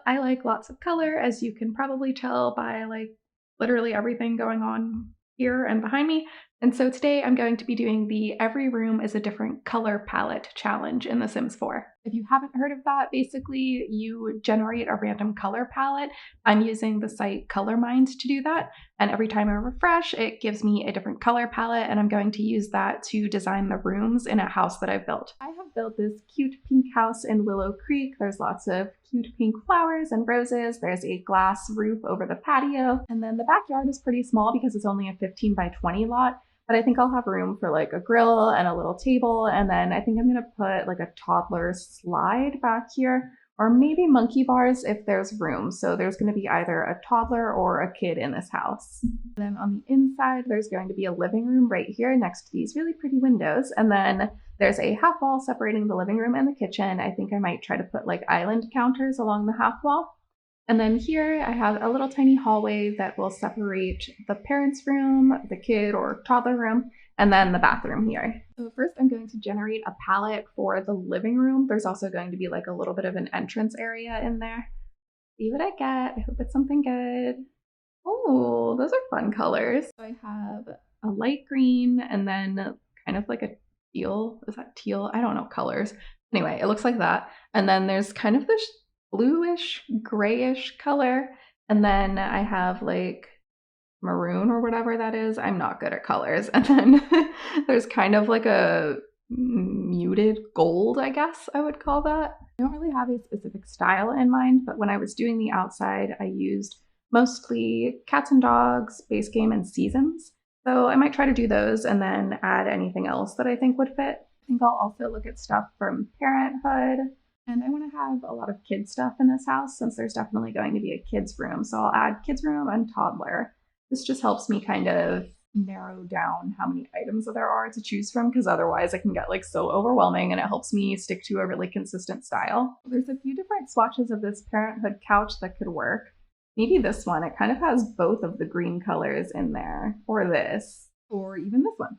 I like lots of color, as you can probably tell by like literally everything going on here and behind me. And so today I'm going to be doing the Every Room is a Different Color Palette challenge in The Sims 4. If you haven't heard of that, basically you generate a random color palette. I'm using the site ColorMind to do that. And every time I refresh, it gives me a different color palette, and I'm going to use that to design the rooms in a house that I've built. I have built this cute pink house in Willow Creek. There's lots of cute pink flowers and roses. There's a glass roof over the patio. And then the backyard is pretty small because it's only a 15 by 20 lot. But I think I'll have room for like a grill and a little table. And then I think I'm gonna put like a toddler slide back here, or maybe monkey bars if there's room. So there's gonna be either a toddler or a kid in this house. And then on the inside, there's going to be a living room right here next to these really pretty windows. And then there's a half wall separating the living room and the kitchen. I think I might try to put like island counters along the half wall. And then here I have a little tiny hallway that will separate the parents' room, the kid or toddler room, and then the bathroom here. So first I'm going to generate a palette for the living room. There's also going to be like a little bit of an entrance area in there. See what I get. I hope it's something good. Oh, those are fun colors. So I have a light green and then kind of like a teal. Is that teal? I don't know colors. Anyway, it looks like that. And then there's kind of this bluish, grayish color. And then I have like maroon or whatever that is. I'm not good at colors. And then there's kind of like a muted gold, I guess I would call that. I don't really have a specific style in mind, but when I was doing the outside, I used mostly cats and dogs, base game, and seasons. So I might try to do those and then add anything else that I think would fit. I think I'll also look at stuff from Parenthood. And I want to have a lot of kid stuff in this house since there's definitely going to be a kids room. So I'll add kids room and toddler. This just helps me kind of narrow down how many items there are to choose from, because otherwise it can get like so overwhelming, and it helps me stick to a really consistent style. There's a few different swatches of this Parenthood couch that could work. Maybe this one, it kind of has both of the green colors in there, or this, or even this one.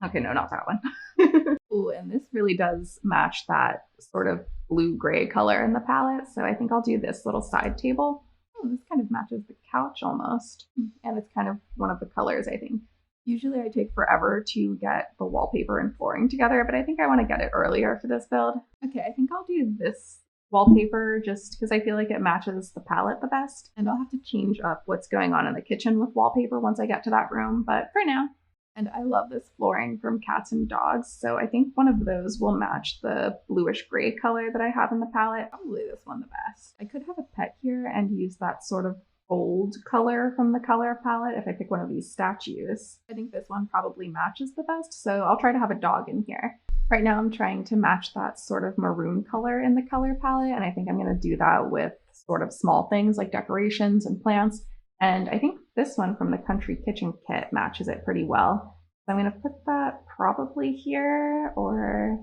Okay, no, not that one. Ooh, and this really does match that sort of blue-gray color in the palette, so I think I'll do this little side table. Oh, this kind of matches the couch almost, and it's kind of one of the colors, I think. Usually I take forever to get the wallpaper and flooring together, but I think I want to get it earlier for this build. Okay, I think I'll do this wallpaper just because I feel like it matches the palette the best, and I'll have to change up what's going on in the kitchen with wallpaper once I get to that room, but for now. And I love this flooring from Cats and Dogs, so I think one of those will match the bluish gray color that I have in the palette. Probably this one the best. I could have a pet here and use that sort of gold color from the color palette if I pick one of these statues. I think this one probably matches the best, so I'll try to have a dog in here. Right now I'm trying to match that sort of maroon color in the color palette, and I think I'm going to do that with sort of small things like decorations and plants. And I think this one from the Country Kitchen kit matches it pretty well. So I'm going to put that probably here, or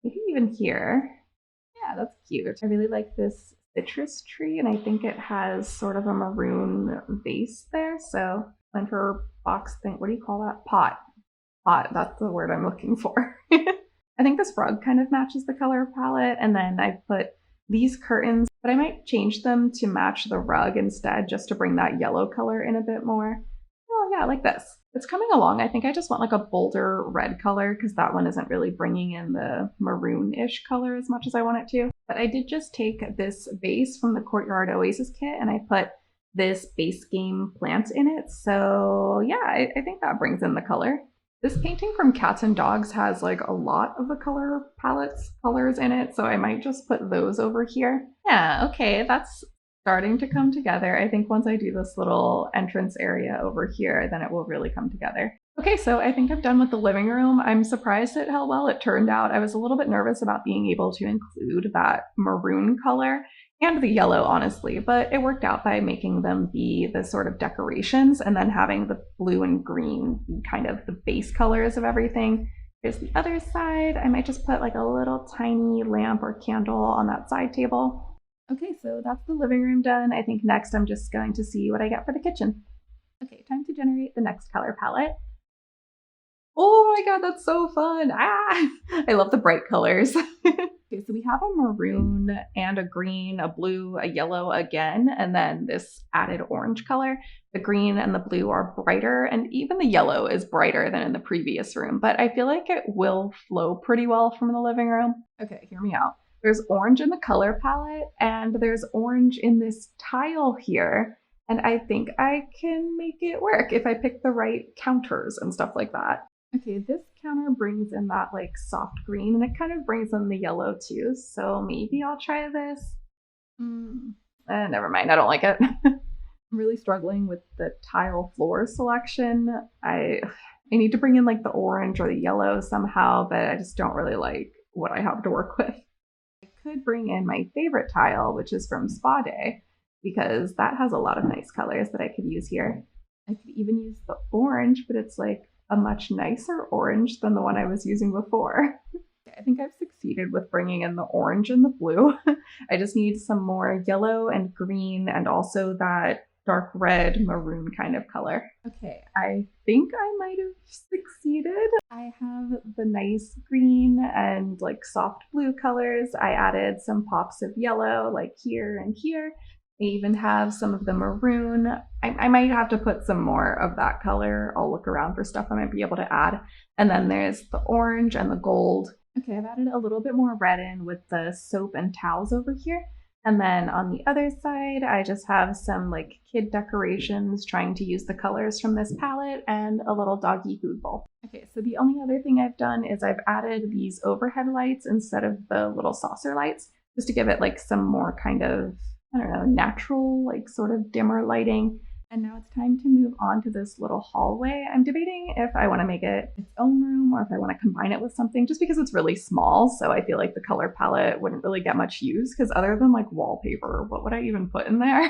maybe even here. Yeah, that's cute. I really like this citrus tree, and I think it has sort of a maroon base there. So and for box thing, what do you call that? Pot. Pot, that's the word I'm looking for. I think this rug kind of matches the color palette, and then I put these curtains, but I might change them to match the rug instead, just to bring that yellow color in a bit more. Oh yeah, like this. It's coming along. I think I just want like a bolder red color because that one isn't really bringing in the maroon-ish color as much as I want it to. But I did just take this vase from the Courtyard Oasis kit and I put this base game plant in it. So yeah, I think that brings in the color. This painting from Cats and Dogs has like a lot of the color palettes colors in it, so I might just put those over here. Yeah, okay, that's starting to come together. I think once I do this little entrance area over here, then it will really come together. Okay, so I think I'm done with the living room. I'm surprised at how well it turned out. I was a little bit nervous about being able to include that maroon color and the yellow, honestly, but it worked out by making them be the sort of decorations and then having the blue and green be kind of the base colors of everything. Here's the other side. I might just put like a little tiny lamp or candle on that side table. Okay, so that's the living room done. I think next I'm just going to see what I get for the kitchen. Okay, time to generate the next color palette. Oh my god, that's so fun! Ah! I love the bright colors. Okay, so we have a maroon and a green, a blue, a yellow again, and then this added orange color. The green and the blue are brighter, and even the yellow is brighter than in the previous room, but I feel like it will flow pretty well from the living room. Okay, hear me out. There's orange in the color palette, and there's orange in this tile here, and I think I can make it work if I pick the right counters and stuff like that. Okay, this counter brings in that like soft green and it kind of brings in the yellow too. So maybe I'll try this. Never mind, I don't like it. I'm really struggling with the tile floor selection. I need to bring in like the orange or the yellow somehow, but I just don't really like what I have to work with. I could bring in my favorite tile, which is from Spa Day, because that has a lot of nice colors that I could use here. I could even use the orange, but it's like a much nicer orange than the one I was using before. I think I've succeeded with bringing in the orange and the blue. I just need some more yellow and green and also that dark red maroon kind of color. Okay, I think I might have succeeded. I have the nice green and like soft blue colors. I added some pops of yellow like here and here. I even have some of the maroon. I might have to put some more of that color. I'll look around for stuff I might be able to add. And then there's the orange and the gold. Okay, I've added a little bit more red in with the soap and towels over here. And then on the other side, I just have some like kid decorations trying to use the colors from this palette and a little doggy food bowl. Okay, so the only other thing I've done is I've added these overhead lights instead of the little saucer lights, just to give it like some more kind of, I don't know, natural, like sort of dimmer lighting. And now it's time to move on to this little hallway. I'm debating if I want to make it its own room or if I want to combine it with something, just because it's really small. So I feel like the color palette wouldn't really get much use, because other than like wallpaper, what would I even put in there?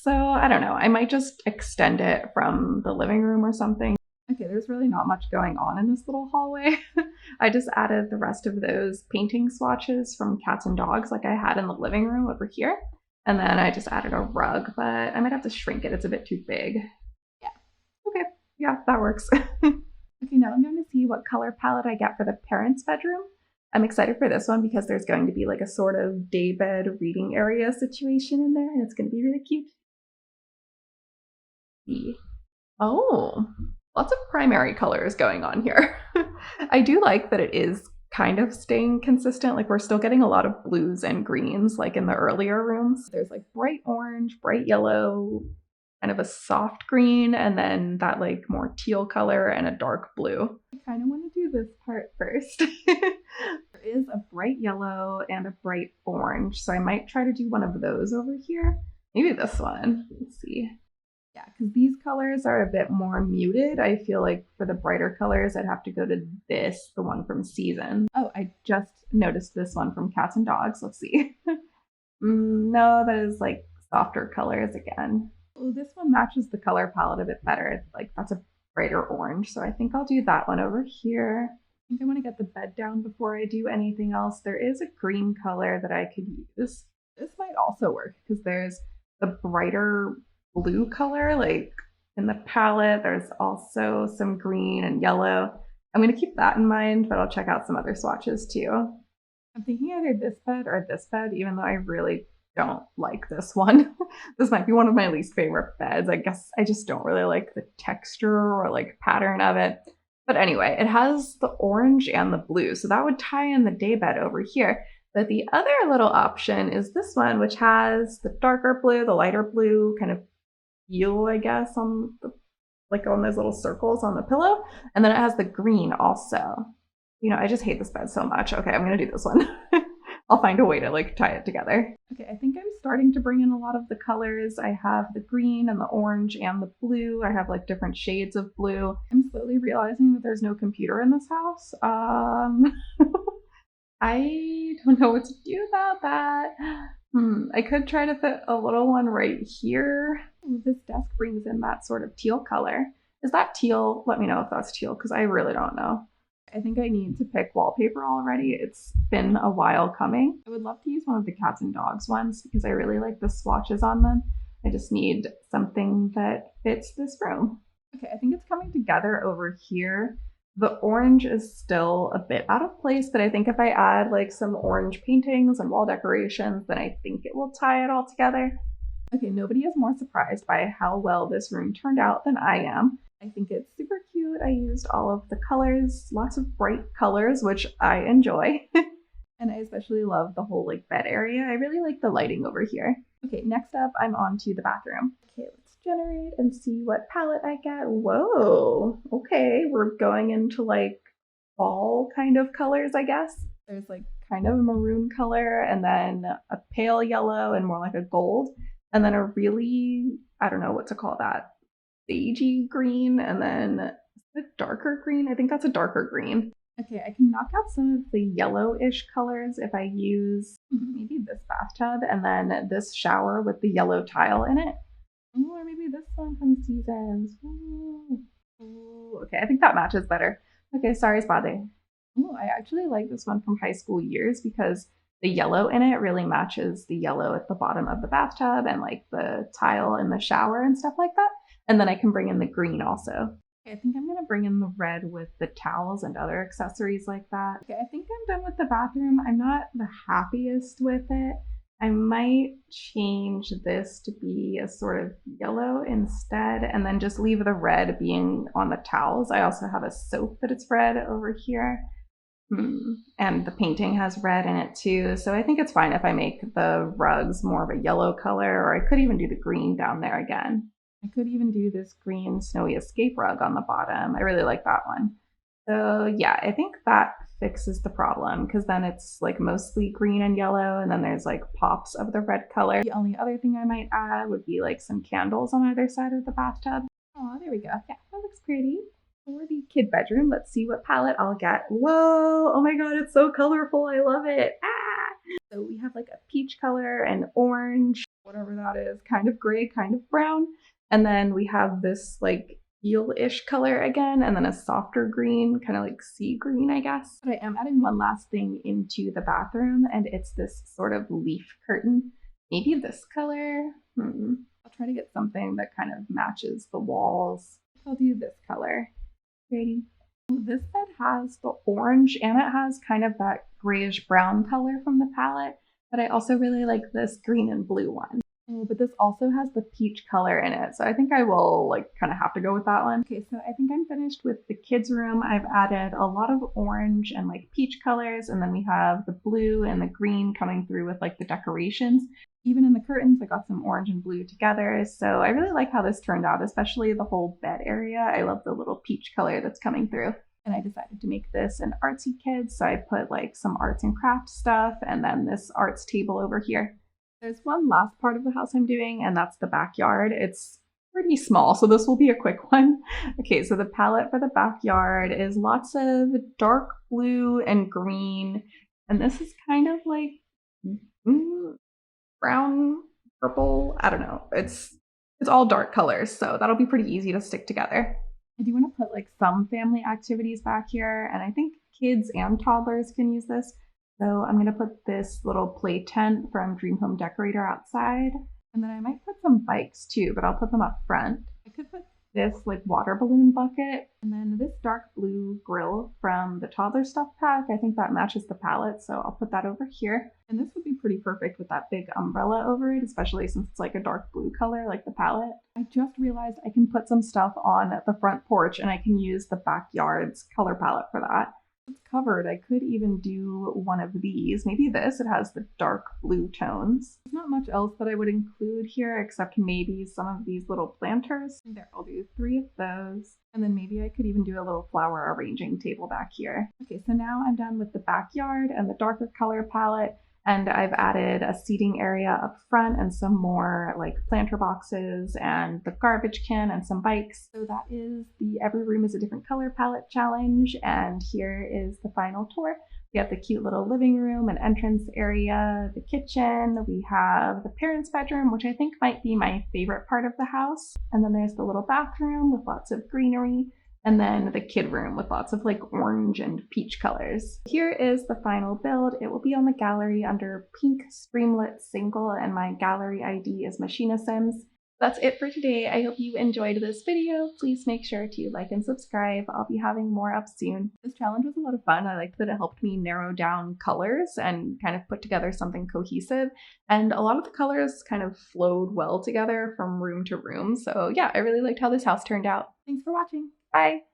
So I don't know. I might just extend it from the living room or something. Okay, there's really not much going on in this little hallway. I just added the rest of those painting swatches from cats and dogs like I had in the living room over here. And then I just added a rug, but I might have to shrink it. It's a bit too big. Yeah. Okay. Yeah, that works. Okay, now I'm going to see what color palette I get for the parents' bedroom. I'm excited for this one because there's going to be like a sort of daybed reading area situation in there, and it's going to be really cute. Oh, lots of primary colors going on here. I do like that it is kind of staying consistent. Like we're still getting a lot of blues and greens like in the earlier rooms. There's like bright orange, bright yellow, kind of a soft green, and then that like more teal color and a dark blue. I kind of want to do this part first. There is a bright yellow and a bright orange, so I might try to do one of those over here. Maybe this one. Let's see. Yeah, because these colors are a bit more muted. I feel like for the brighter colors, I'd have to go to this, the one from Season. Oh, I just noticed this one from Cats and Dogs. Let's see. No, that is like softer colors again. Oh, this one matches the color palette a bit better. Like that's a brighter orange. So I think I'll do that one over here. I think I want to get the bed down before I do anything else. There is a green color that I could use. This might also work because there's the brighter blue color like in the palette. There's also some green and yellow. I'm going to keep that in mind, but I'll check out some other swatches too. I'm thinking either this bed or this bed, even though I really don't like this one. This might be one of my least favorite beds. I guess I just don't really like the texture or like pattern of it. But anyway, it has the orange and the blue, so that would tie in the day bed over here. But the other little option is this one, which has the darker blue, the lighter blue, kind of teal, I guess, on the, like on those little circles on the pillow. And then it has the green also. You know, I just hate this bed so much. Okay, I'm gonna do this one. I'll find a way to like tie it together. Okay, I think I'm starting to bring in a lot of the colors. I have the green and the orange and the blue. I have like different shades of blue. I'm slowly realizing that there's no computer in this house. I don't know what to do about that. I could try to fit a little one right here. This desk brings in that sort of teal color. Is that teal? Let me know if that's teal, because I really don't know. I think I need to pick wallpaper already. It's been a while coming. I would love to use one of the cats and dogs ones because I really like the swatches on them. I just need something that fits this room. Okay, I think it's coming together over here. The orange is still a bit out of place, but I think if I add like some orange paintings and wall decorations, then I think it will tie it all together. Okay, nobody is more surprised by how well this room turned out than I am. I think it's super cute. I used all of the colors, lots of bright colors, which I enjoy. And I especially love the whole like bed area. I really like the lighting over here. Okay, next up, I'm on to the bathroom. Okay, let's generate and see what palette I get. Whoa, okay, we're going into like fall kind of colors, I guess. There's like kind of a maroon color and then a pale yellow and more like a gold. And then a really, I don't know what to call that, sagey green, and then a darker green. I think that's a darker green. Okay, I can knock out some of the yellowish colors if I use maybe this bathtub and then this shower with the yellow tile in it. Or maybe this one from Seasons. Ooh, okay, I think that matches better. Okay, sorry, Spade. Oh, I actually like this one from high school years because the yellow in it really matches the yellow at the bottom of the bathtub and like the tile in the shower and stuff like that. And then I can bring in the green also. Okay, I think I'm gonna bring in the red with the towels and other accessories like that. Okay, I think I'm done with the bathroom. I'm not the happiest with it. I might change this to be a sort of yellow instead and then just leave the red being on the towels. I also have a soap that it's red over here. And the painting has red in it too, so I think it's fine if I make the rugs more of a yellow color, or I could even do the green down there again. I could even do this green snowy escape rug on the bottom. I really like that one. So yeah, I think that fixes the problem because then it's like mostly green and yellow and then there's like pops of the red color. The only other thing I might add would be like some candles on either side of the bathtub. Oh, there we go. Yeah, that looks pretty. For the kid bedroom, let's see what palette I'll get. Whoa, oh my god, it's so colorful. I love it. Ah! So we have like a peach color and orange, whatever that is, kind of gray, kind of brown. And then we have this like teal-ish color again, and then a softer green, kind of like sea green, I guess. But I am adding one last thing into the bathroom, and it's this sort of leaf curtain. Maybe this color. I'll try to get something that kind of matches the walls. I'll do this color. Pretty. This bed has the orange and it has kind of that grayish brown color from the palette, but I also really like this green and blue one. Oh, but this also has the peach color in it, so I think I will like kind of have to go with that one. Okay, so I think I'm finished with the kids' room. I've added a lot of orange and like peach colors, and then we have the blue and the green coming through with like the decorations. Even in the curtains, I got some orange and blue together. So I really like how this turned out, especially the whole bed area. I love the little peach color that's coming through. And I decided to make this an artsy kid. So I put like some arts and crafts stuff and then this arts table over here. There's one last part of the house I'm doing, and that's the backyard. It's pretty small, so this will be a quick one. Okay, so the palette for the backyard is lots of dark blue and green. And this is kind of like brown, purple, I don't know. It's all dark colors, so that'll be pretty easy to stick together. I do want to put like some family activities back here, and I think kids and toddlers can use this. So I'm going to put this little play tent from Dream Home Decorator outside, and then I might put some bikes too, but I'll put them up front. I could put this like water balloon bucket, and then this dark blue grill from the toddler stuff pack. I think that matches the palette, so I'll put that over here. And this would be pretty perfect with that big umbrella over it, especially since it's like a dark blue color like the palette. I just realized I can put some stuff on the front porch and I can use the backyard's color palette for that. It's covered. I could even do one of these. Maybe this. It has the dark blue tones. There's not much else that I would include here except maybe some of these little planters. There, I'll do 3 of those. And then maybe I could even do a little flower arranging table back here. Okay, so now I'm done with the backyard and the darker color palette. And I've added a seating area up front and some more like planter boxes and the garbage can and some bikes. So that is the Every Room is a Different Color palette challenge. And here is the final tour. We have the cute little living room and entrance area, the kitchen. We have the parents' bedroom, which I think might be my favorite part of the house. And then there's the little bathroom with lots of greenery. And then the kid room with lots of like orange and peach colors. Here is the final build. It will be on the gallery under Pink Streamlit Single, and my gallery ID is MasheenaSims. that's it for today. I hope you enjoyed this video. Please make sure to like and subscribe. I'll be having more up soon. This challenge was a lot of fun. I liked that it helped me narrow down colors and kind of put together something cohesive. And a lot of the colors kind of flowed well together from room to room. So yeah, I really liked how this house turned out. Thanks for watching. Bye.